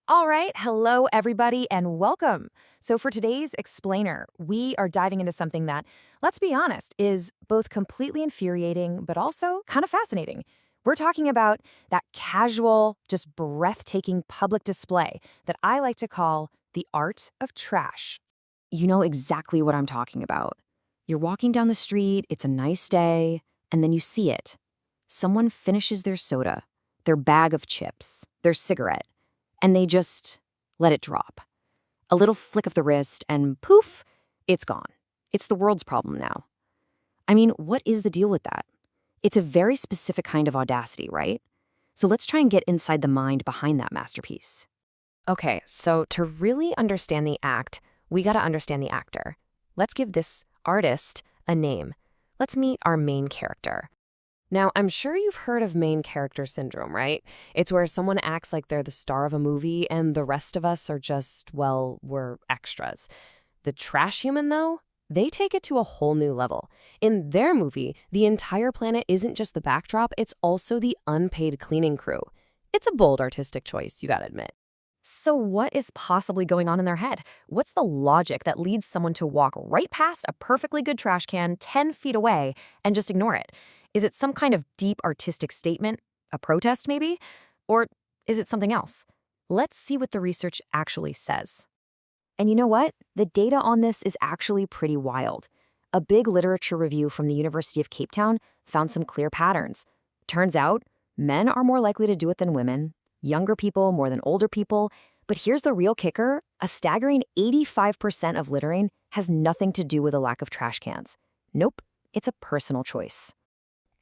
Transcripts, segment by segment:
All right, hello everybody and welcome. So for today's explainer, we are diving into something that, let's be honest, is both completely infuriating but also kind of fascinating. We're talking about that casual, just breathtaking public display that I like to call the art of trash. You know exactly what I'm talking about. You're walking down the street, it's a nice day, and then you see it. Someone finishes their soda, their bag of chips, their cigarette, and they just let it drop. A little flick of the wrist, and poof, it's gone. It's the world's problem now. I mean, what is the deal with that? It's a very specific kind of audacity, right? So let's try and get inside the mind behind that masterpiece. Okay, so to really understand the act, we gotta understand the actor. Let's give this artist a name. Let's meet our main character. Now, I'm sure you've heard of main character syndrome, right? It's where someone acts like they're the star of a movie and the rest of us are just, well, we're extras. The trash human, though, they take it to a whole new level. In their movie, the entire planet isn't just the backdrop, it's also the unpaid cleaning crew. It's a bold artistic choice, you gotta admit. So what is possibly going on in their head? What's the logic that leads someone to walk right past a perfectly good trash can 10 feet away and just ignore it? Is it some kind of deep artistic statement? A protest, maybe? Or is it something else? Let's see what the research actually says. And you know what? The data on this is actually pretty wild. A big literature review from the University of Cape Town found some clear patterns. Turns out, men are more likely to do it than women, younger people more than older people. But here's the real kicker: a staggering 85% of littering has nothing to do with a lack of trash cans. Nope, it's a personal choice.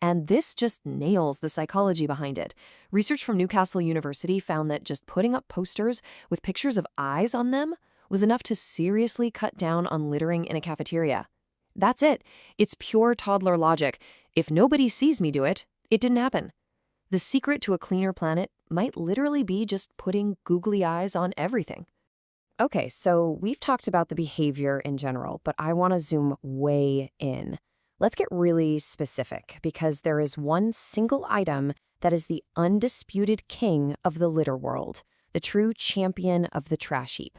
And this just nails the psychology behind it. Research from Newcastle University found that just putting up posters with pictures of eyes on them was enough to seriously cut down on littering in a cafeteria. That's it. It's pure toddler logic. If nobody sees me do it, it didn't happen. The secret to a cleaner planet might literally be just putting googly eyes on everything. Okay, so we've talked about the behavior in general, but I want to zoom way in. Let's get really specific, because there is one single item that is the undisputed king of the litter world, the true champion of the trash heap.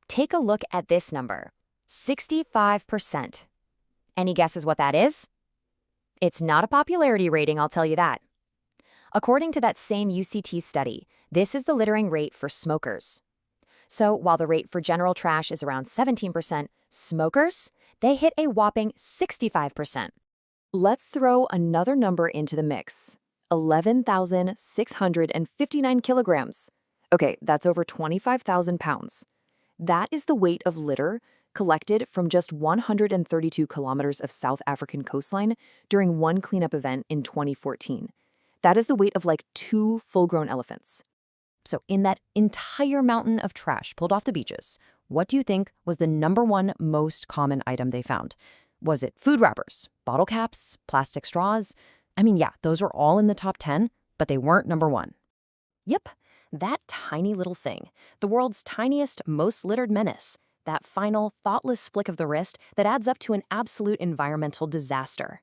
Take a look at this number, 65%. Any guesses what that is? It's not a popularity rating, I'll tell you that. According to that same UCT study, this is the littering rate for smokers. So while the rate for general trash is around 17%, smokers, they hit a whopping 65%. Let's throw another number into the mix, 11,659 kilograms. Okay, that's over 25,000 pounds. That is the weight of litter collected from just 132 kilometers of South African coastline during one cleanup event in 2014. That is the weight of like 2 full-grown elephants. So in that entire mountain of trash pulled off the beaches, what do you think was the #1 most common item they found? Was it food wrappers, bottle caps, plastic straws? I mean, yeah, those were all in the top 10, but they weren't #1. Yep, that tiny little thing, the world's tiniest, most littered menace, that final, thoughtless flick of the wrist that adds up to an absolute environmental disaster.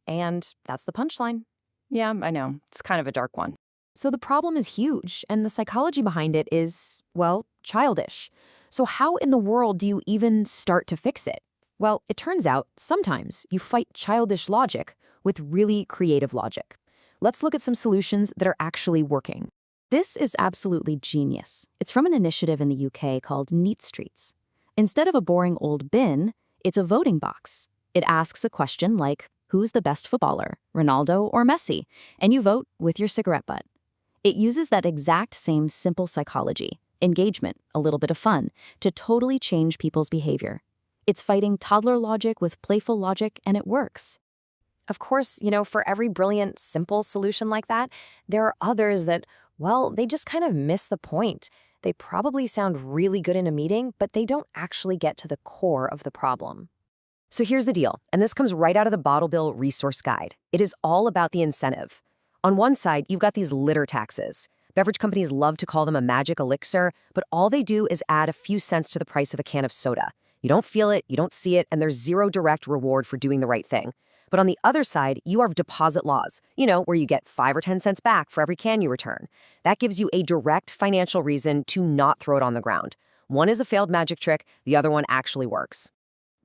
And that's the punchline. Yeah, I know. It's kind of a dark one. So the problem is huge, and the psychology behind it is, well, childish. So how in the world do you even start to fix it? Well, it turns out sometimes you fight childish logic with really creative logic. Let's look at some solutions that are actually working. This is absolutely genius. It's from an initiative in the UK called Neat Streets. Instead of a boring old bin, it's a voting box. It asks a question like, who's the best footballer, Ronaldo or Messi? And you vote with your cigarette butt. It uses that exact same simple psychology, engagement, a little bit of fun, to totally change people's behavior. It's fighting toddler logic with playful logic, and it works. Of course, for every brilliant, simple solution like that, there are others that, well, they just kind of miss the point. They probably sound really good in a meeting, but they don't actually get to the core of the problem. So here's the deal, and this comes right out of the Bottle Bill Resource Guide. It is all about the incentive. On one side, you've got these litter taxes. Beverage companies love to call them a magic elixir, but all they do is add a few cents to the price of a can of soda. You don't feel it, you don't see it, and there's zero direct reward for doing the right thing. But on the other side, you have deposit laws, where you get 5 or 10 cents back for every can you return. That gives you a direct financial reason to not throw it on the ground. One is a failed magic trick, the other one actually works.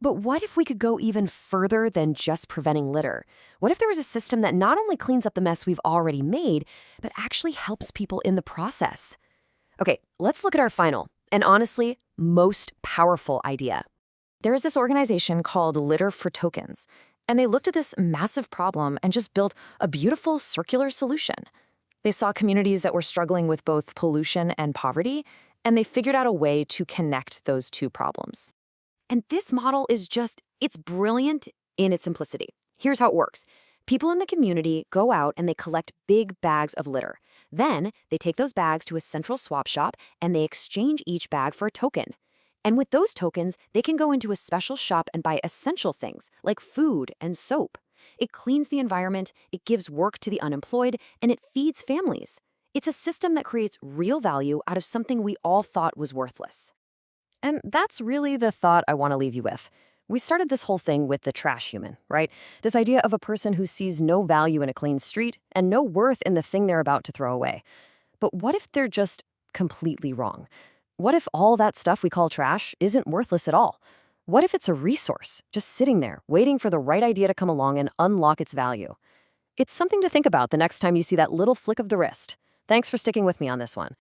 But what if we could go even further than just preventing litter? What if there was a system that not only cleans up the mess we've already made, but actually helps people in the process? Okay, let's look at our final, and honestly, most powerful idea. There is this organization called Litter for Tokens, and they looked at this massive problem and just built a beautiful circular solution. They saw communities that were struggling with both pollution and poverty, and they figured out a way to connect those two problems. And this model is it's brilliant in its simplicity. Here's how it works. People in the community go out and they collect big bags of litter. Then they take those bags to a central swap shop and they exchange each bag for a token. And with those tokens, they can go into a special shop and buy essential things like food and soap. It cleans the environment, it gives work to the unemployed, and it feeds families. It's a system that creates real value out of something we all thought was worthless. And that's really the thought I want to leave you with. We started this whole thing with the trash human, right? This idea of a person who sees no value in a clean street and no worth in the thing they're about to throw away. But what if they're just completely wrong? What if all that stuff we call trash isn't worthless at all? What if it's a resource, just sitting there, waiting for the right idea to come along and unlock its value? It's something to think about the next time you see that little flick of the wrist. Thanks for sticking with me on this one.